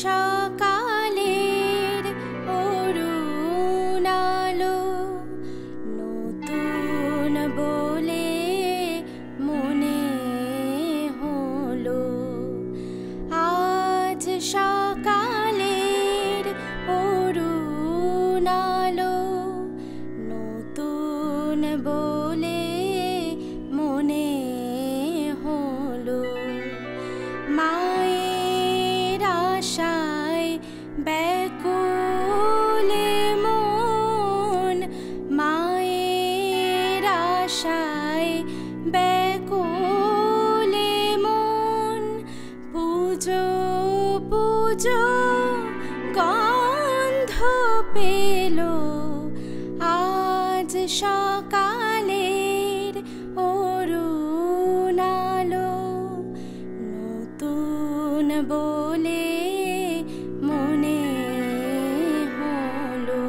সকালের অরুণ আলো নতুন বলে মনে হলো। আজ সকালের অরুণ আলো নতুন বলে মনে হলো। মায়ের আশায় ব্যাকুলে মন, মায়ের আশায় ব্যাকুলে মন, পুজো পুজো গন্ধ পেল আজ সকালের অরুণ আলো নতুন বলে মনে হলো।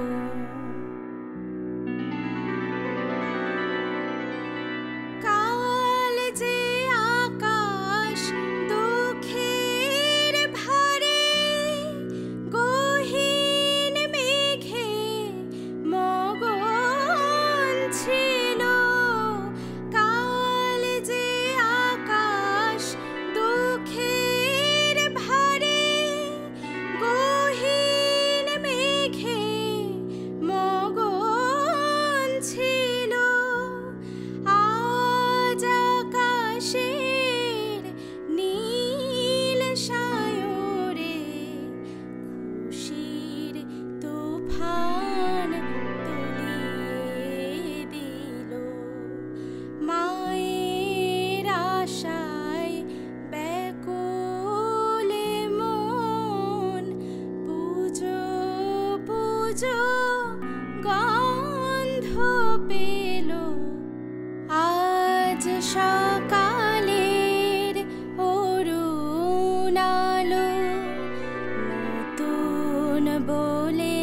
কাল যে আকাশ দুঃখের ভারে গহীন মেঘে মগন ছিল, কাল যে আকাশ দুঃখের ভারে গহীন মেঘে মগন ছিল, আজ আকাশের নীল সায়রে খুশির তুফান তুলিয়ে দিল। মায়ের আশায় ব্যাকুলে মন, পুজো পুজো গন্ধ পেল আজ সকালের অরুণ আলো নতুন বলে